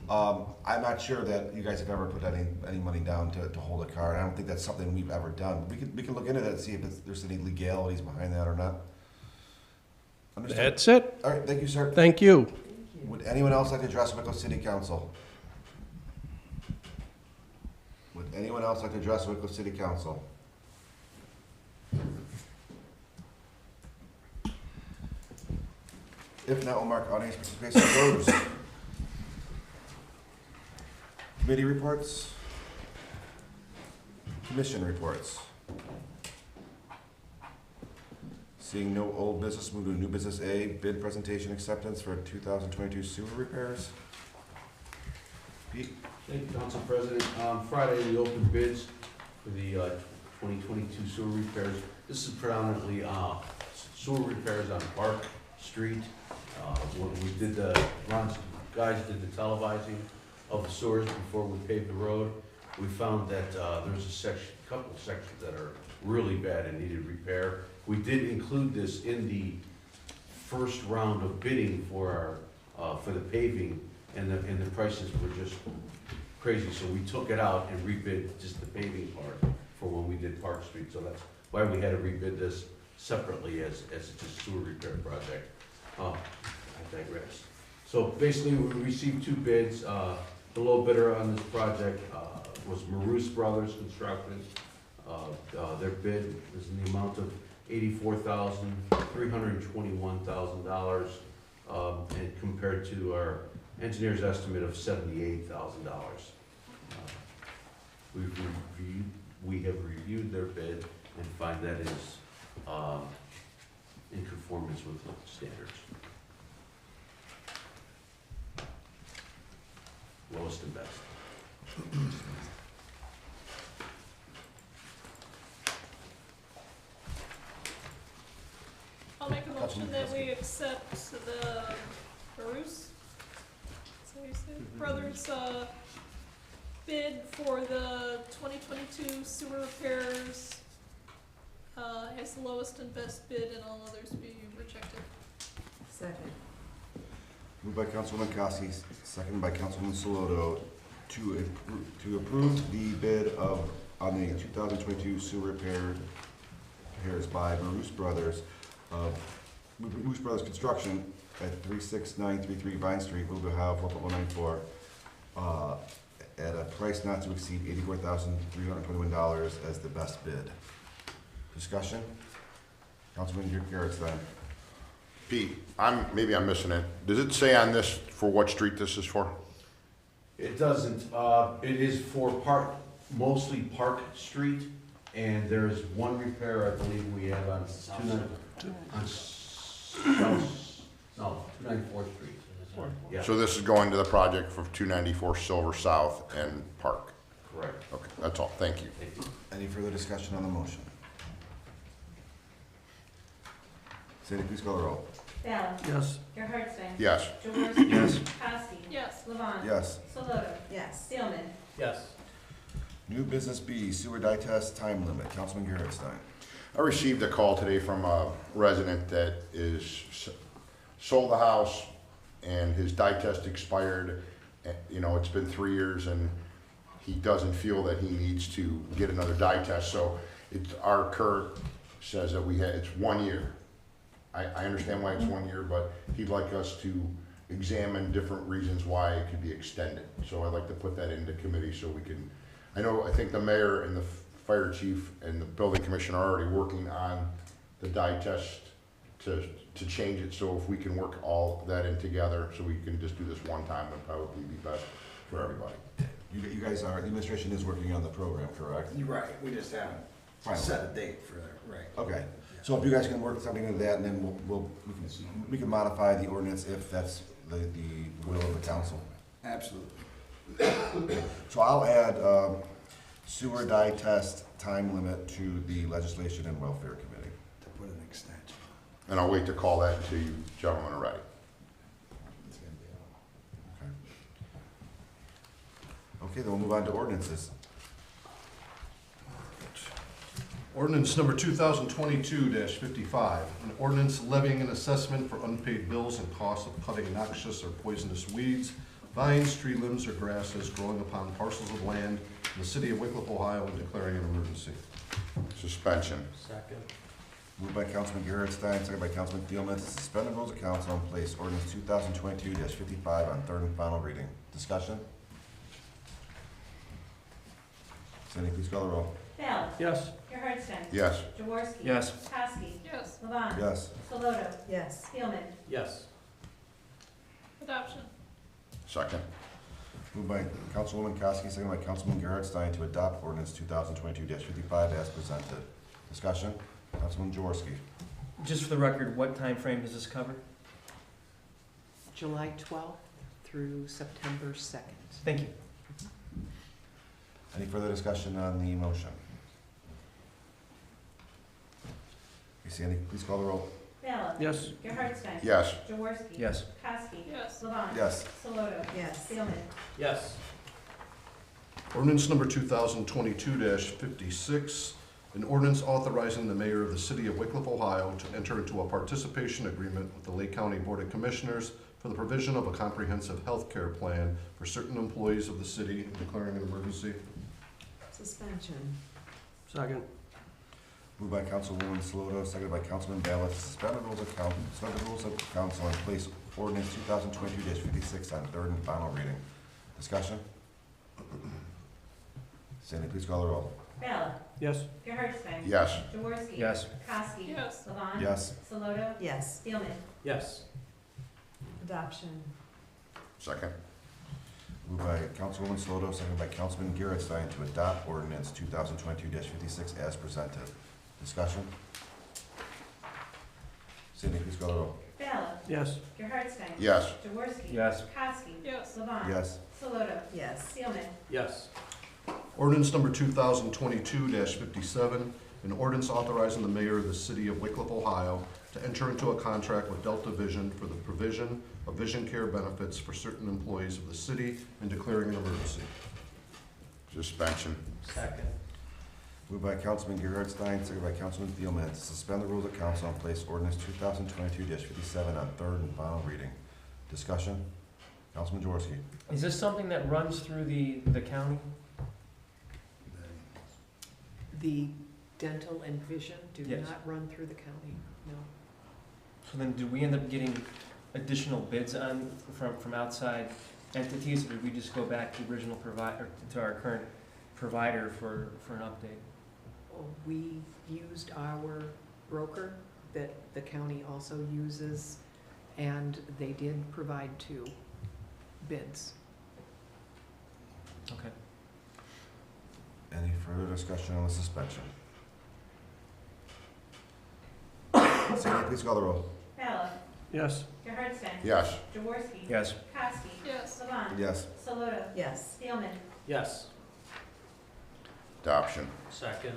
I'm not sure that you guys have ever put any money down to hold a car. I don't think that's something we've ever done. We can look into that and see if there's any legalities behind that or not. Understood. That's it. All right, thank you, sir. Thank you. Would anyone else like to address Wickliffe City Council? Would anyone else like to address Wickliffe City Council? If not, we'll mark audience participation closed. Committee reports. Commission reports. Seeing no old business, move to new business A, bid presentation acceptance for 2022 sewer repairs. Pete? Thank you, Council President. Friday, we opened bids for the 2022 sewer repairs. This is predominantly sewer repairs on Park Street. When we did Ron's guys did the televising of the sewers before we paved the road, we found that there's a couple sections that are really bad and needed repair. We did include this in the first round of bidding for our for the paving, and the prices were just crazy. So we took it out and rebid just the paving part for when we did Park Street. So that's why we had to rebid this separately as just sewer repair project. I digress. So basically, we received two bids. The low bidder on this project was Maroose Brothers Construction. Their bid was in the amount of $84,321,000, and compared to our engineer's estimate of $78,000. We have reviewed their bid and find that is in conformance with standards. Lowest and best. I'll make a motion that we accept the Bruce, Brothers, bid for the 2022 sewer repairs, as the lowest and best bid, and all others be rejected. Second. Moved by Councilwoman Kosky, seconded by Councilwoman Saloto to approve the bid on the 2022 sewer repairs by Maroose Brothers of Maroose Brothers Construction at 36933 Vine Street, Blue Howe 4.194, at a price not to exceed $84,321 as the best bid. Discussion? Councilman Garrett's then. Pete, maybe I'm missing it. Does it say on this for what street this is for? It doesn't. It is for mostly Park Street, and there's one repair I believe we have on 294th Street. Yeah. So this is going to the project for 294 Silver South and Park? Correct. Okay, that's all. Thank you. Thank you. Any further discussion on the motion? Sandy, please call the roll. Ballard. Yes. Gerhardstein. Yes. Jaworski. Yes. Kowski. Yes. Levon. Yes. Solot. Yes. Steelman. Yes. New business B, sewer die test time limit. Councilman Gerhardstein. I received a call today from a resident that sold the house and his dye test expired. You know, it's been 3 years and he doesn't feel that he needs to get another dye test. So our Kurt says that it's 1 year. I understand why it's 1 year, but he'd like us to examine different reasons why it could be extended. So I'd like to put that into committee so we can, I think the mayor and the fire chief and the building commissioner are already working on the dye test to change it. So if we can work all that in together, so we can just do this one time, would probably be best for everybody. You guys are, the administration is working on the program, correct? You're right, we just haven't Fine. set a date for that, right? Okay, so if you guys can work something into that, and then we can modify the ordinance if that's the will of the council. Absolutely. So I'll add sewer die test time limit to the Legislation and Welfare Committee. To put an extension. And I'll wait to call that until you gentlemen are ready. Okay, then we'll move on to ordinances. Ordinance number 2022-55, an ordinance levying an assessment for unpaid bills and costs of cutting noxious or poisonous weeds, vines, tree limbs, or grasses growing upon parcels of land in the city of Wickliffe, Ohio, and declaring an emergency. Suspension. Second. Moved by Councilman Gerhardstein, second by Councilman Thielman, to suspend the rules of council and place ordinance 2022-55 on third and final reading. Discussion? Cindy, please call the roll. Ballard. Yes. Gerhardstein. Yes. Jaworski. Yes. Kowski. Yes. Levon. Yes. Soloto. Yes. Steelman. Yes. Adoption. Second. Moved by Councilwoman Kowski, second by Councilman Gerhardstein, to adopt ordinance 2022-55 as presented. Discussion? Councilman Jaworski. Just for the record, what time frame does this cover? July 12th through September 2nd. Thank you. Any further discussion on the motion? Sandy, please call the roll. Ballard. Yes. Gerhardstein. Yes. Jaworski. Yes. Kowski. Yes. Levon. Yes. Soloto. Yes. Steelman. Yes. Ordinance number 2022-56, an ordinance authorizing the mayor of the city of Wickliffe, Ohio to enter into a participation agreement with the Lake County Board of Commissioners for the provision of a comprehensive health care plan for certain employees of the city and declaring an emergency. Suspension. Second. Moved by Councilwoman Saloto, seconded by Councilman Ballard, to suspend the rules of council and place ordinance 2022-56 on third and final reading. Discussion? Sandy, please call the roll. Ballard. Yes. Gerhardstein. Yes. Jaworski. Yes. Kowski. Yes. Levon. Yes. Soloto. Yes. Steelman. Yes. Adoption. Second. Moved by Councilwoman Saloto, seconded by Councilman Gerhardstein, to adopt ordinance 2022-56 as presented. Discussion? Sandy, please call the roll. Ballard. Yes. Gerhardstein. Yes. Jaworski. Yes. Kowski. Yes. Levon. Yes. Soloto. Yes. Steelman. Yes. Ordinance number 2022-57, an ordinance authorizing the mayor of the city of Wickliffe, Ohio to enter into a contract with Delta Vision for the provision of vision care benefits for certain employees of the city and declaring an emergency. Suspension. Second. Moved by Councilman Gerhardstein, seconded by Councilman Thielman, to suspend the rules of council and place ordinance 2022-57 on third and final reading. Discussion? Councilman Jaworski. Is this something that runs through the county? The dental and vision do Yes. not run through the county, no. So then do we end up getting additional bids on, from outside entities, or did we just go back to the original provider, to our current provider for an update? We used our broker that the county also uses, and they did provide 2 bids. Okay. Any further discussion on the suspension? Sandy, please call the roll. Ballard. Yes. Gerhardstein. Yes. Jaworski. Yes. Kowski. Yes. Levon. Yes. Soloto. Yes. Steelman. Yes. Adoption. Second.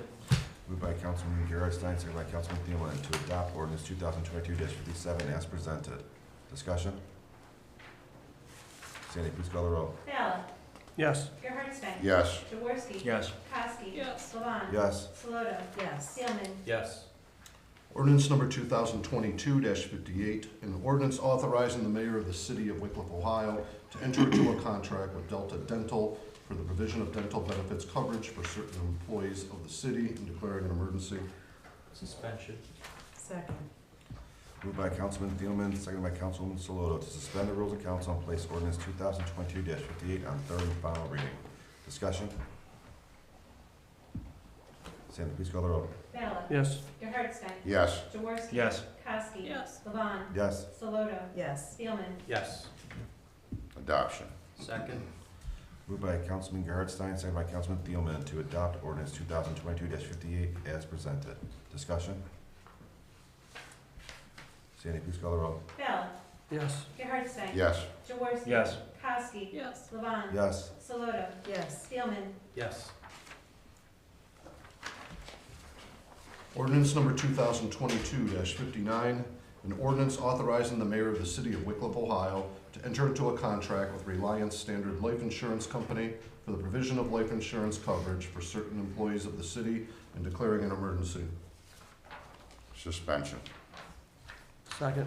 Moved by Councilman Gerardstein, seconded by Councilman Thielman to adopt ordinance 2022-57 as presented. Discussion? Sandy, please call the roll. Ballot. Yes. Gerhardstein. Yes. Jaworski. Yes. Kowski. Yes. Levon. Yes. Solotra. Yes. Thielman. Yes. Ordinance number 2022-58, an ordinance authorizing the mayor of the city of Wickliffe, Ohio to enter into a contract with Delta Dental for the provision of dental benefits coverage for certain employees of the city and declaring an emergency. Suspension. Second. Moved by Councilman Thielman, seconded by Councilwoman Saloto to suspend the rules of council and place ordinance 2022-58 on third and final reading. Discussion? Sandy, please call the roll. Ballot. Yes. Gerhardstein. Yes. Jaworski. Yes. Kowski. Yes. Levon. Yes. Solotra. Yes. Thielman. Yes. Adoption. Second. Moved by Councilman Gerhardstein, seconded by Councilman Thielman to adopt ordinance 2022-58 as presented. Discussion? Sandy, please call the roll. Ballot. Yes. Gerhardstein. Yes. Jaworski. Yes. Kowski. Yes. Levon. Yes. Solotra. Yes. Thielman. Yes. Ordinance number 2022-59, an ordinance authorizing the mayor of the city of Wickliffe, Ohio to enter into a contract with Reliance Standard Life Insurance Company for the provision of life insurance coverage for certain employees of the city and declaring an emergency. Suspension. Second.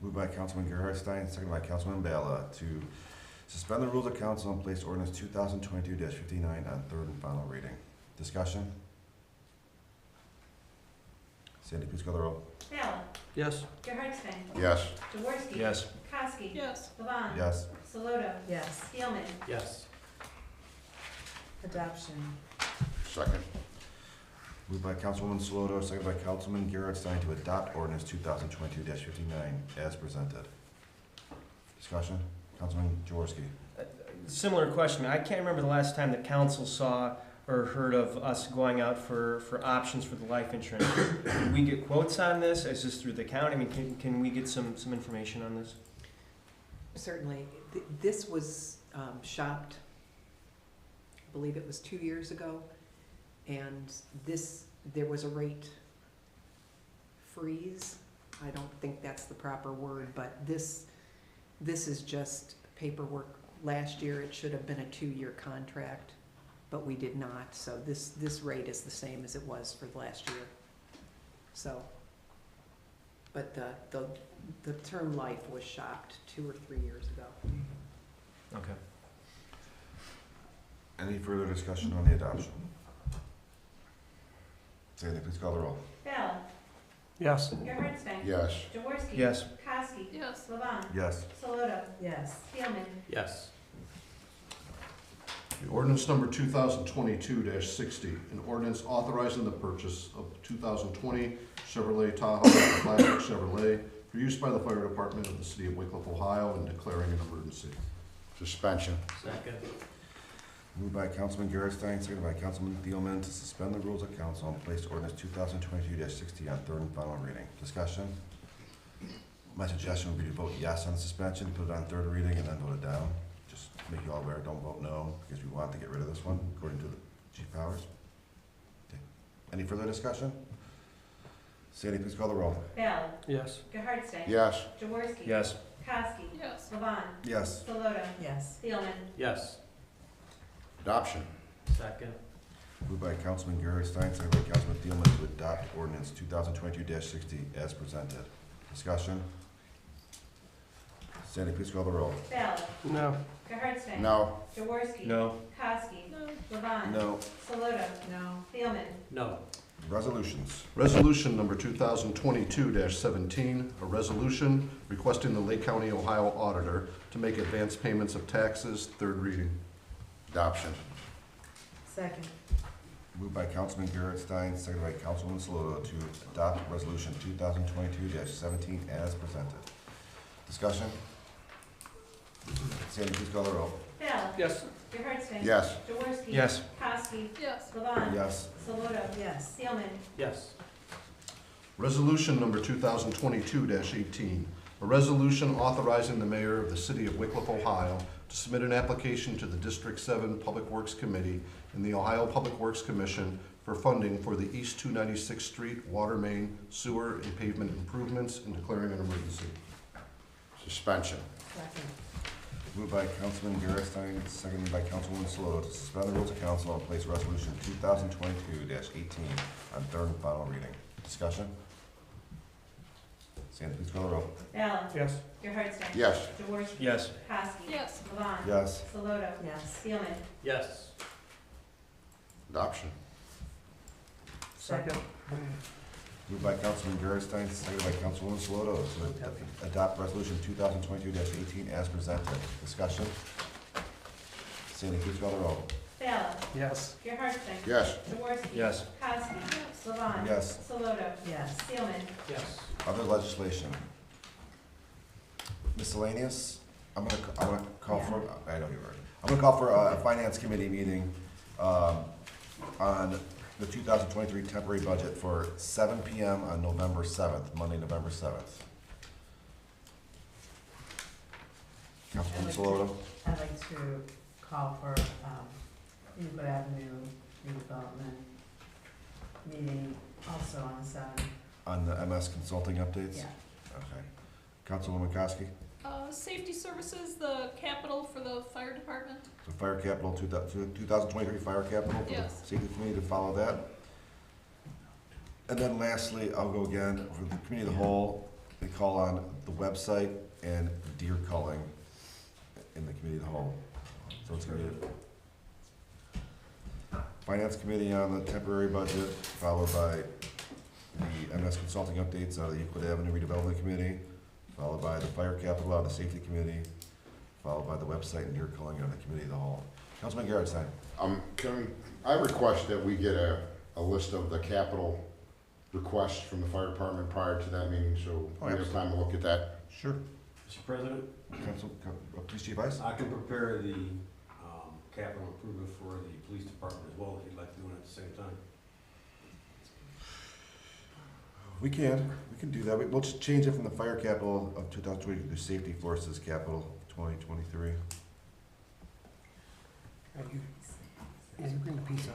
Moved by Councilman Gerhardstein, seconded by Councilman Bala to suspend the rules of council and place ordinance 2022-59 on third and final reading. Discussion? Sandy, please call the roll. Ballot. Yes. Gerhardstein. Yes. Jaworski. Yes. Kowski. Yes. Levon. Yes. Solotra. Yes. Thielman. Yes. Adoption. Second. Moved by Councilwoman Saloto, seconded by Councilman Gerhardstein to adopt ordinance 2022-59 as presented. Discussion? Councilman Jaworski. Similar question. I can't remember the last time the council saw or heard of us going out for options for the life insurance. Did we get quotes on this? Is this through the county? I mean, can we get some information on this? Certainly. This was shopped, I believe it was 2 years ago, and there was a rate freeze. I don't think that's the proper word, but this is just paperwork. Last year, it should have been a 2-year contract, but we did not, so this rate is the same as it was for last year. So, but the term life was shopped 2 or 3 years ago. Okay. Any further discussion on the adoption? Sandy, please call the roll. Ballot. Yes. Gerhardstein. Yes. Jaworski. Yes. Kowski. Yes. Levon. Yes. Solotra. Yes. Thielman. Yes. Ordinance number 2022-60, an ordinance authorizing the purchase of 2020 Chevrolet Tahoe Classic Chevrolet for use by the fire department of the city of Wickliffe, Ohio, and declaring an emergency. Suspension. Second. Moved by Councilman Gerhardstein, seconded by Councilman Thielman to suspend the rules of council and place ordinance 2022-60 on third and final reading. Discussion? My suggestion would be to vote yes on the suspension, put it on third reading, and then vote it down. Just make you all aware, don't vote no, because we want to get rid of this one, according to the chief powers. Okay. Any further discussion? Sandy, please call the roll. Ballot. Yes. Gerhardstein. Yes. Jaworski. Yes. Kowski. Yes. Levon. Yes. Solotra. Yes. Thielman. Yes. Adoption. Second. Moved by Councilman Gerhardstein, seconded by Councilman Thielman to adopt ordinance 2022-60 as presented. Discussion? Sandy, please call the roll. Ballot. No. Gerhardstein. No. Jaworski. No. Kowski. No. Levon. No. Solotra. No. Thielman. No. Resolutions. Resolution number 2022-17, a resolution requesting the Lake County, Ohio Auditor to make advance payments of taxes, third reading. Adoption. Second. Moved by Councilman Gerhardstein, seconded by Councilwoman Saloto to adopt resolution 2022-17 as presented. Discussion? Sandy, please call the roll. Ballot. Yes. Gerhardstein. Yes. Jaworski. Yes. Kowski. Yes. Levon. Yes. Solotra. Yes. Thielman. Yes. Resolution number 2022-18, a resolution authorizing the mayor of the city of Wickliffe, Ohio to submit an application to the District 7 Public Works Committee and the Ohio Public Works Commission for funding for the East 296th Street water main, sewer, and pavement improvements and declaring an emergency. Suspension. Second. Moved by Councilman Gerstein, seconded by Councilwoman Saloto, to suspend the rules of council and place resolution 2022-18 on third and final reading. Discussion? Sandy, please call the roll. Ballard. Yes. Gerhardstein. Yes. Jaworski. Yes. Kowski. Yes. Levon. Yes. Saloto. Yes. Steelman. Yes. Adoption. Second. Moved by Councilman Gerstein, seconded by Councilwoman Saloto, to adopt resolution 2022-18 as presented. Discussion? Sandy, please call the roll. Ballard. Yes. Gerhardstein. Yes. Jaworski. Yes. Kowski. Levon. Yes. Saloto. Yes. Steelman. Yes. Other legislation. Miscellaneous, I'm gonna call for, I know you were. I'm gonna call for a finance committee meeting, on the 2023 temporary budget for 7 PM on November 7th, Monday, November 7th. Councilman Saloto? I'd like to call for, Newport Avenue redevelopment meeting also on the 7th. On the MS consulting updates? Yeah. Okay. Councilwoman Kowski? Safety services, the capital for the fire department. So fire capital, 2023 fire capital, for the Yes. safety committee to follow that. And then lastly, I'll go again, for the committee of the whole, they call on the website and deer culling in the committee of the whole. So it's gonna be finance committee on the temporary budget, followed by the MS consulting updates out of the Euclid Avenue redevelopment committee, followed by the fire capital out of the safety committee, followed by the website and deer culling on the committee of the whole. Councilman Gerhardstein? I request that we get a list of the capital requests from the fire department prior to that meeting, so we have time to look at that. Sure. Mr. President, Police Chief Ice? I can prepare the capital improvement for the police department as well, if you'd like to do it at the same time. We can do that. We'll just change it from the fire capital of 2020 to the safety forces capital of 2023. Bring the pizza.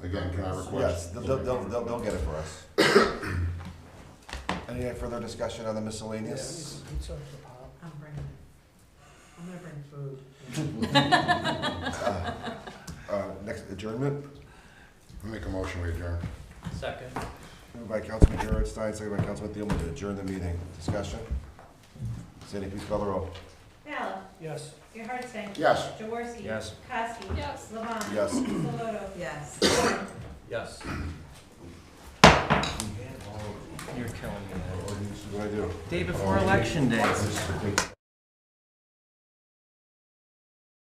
Again, can I Yes, request? they'll get it for us. Any further discussion on the miscellaneous? I'm bringing it. I'm gonna bring food. Next, adjournment, Make a motion, we adjourn. Second. moved by Councilman Gerhardstein, seconded by Councilman Thielman to adjourn the meeting. Discussion? Sandy, please call the roll. Ballard. Yes. Gerhardstein. Yes. Jaworski. Yes. Kowski. Yes. Levon. Yes. Saloto. Yes. Yes. You're killing me. What do I do? Day before election day.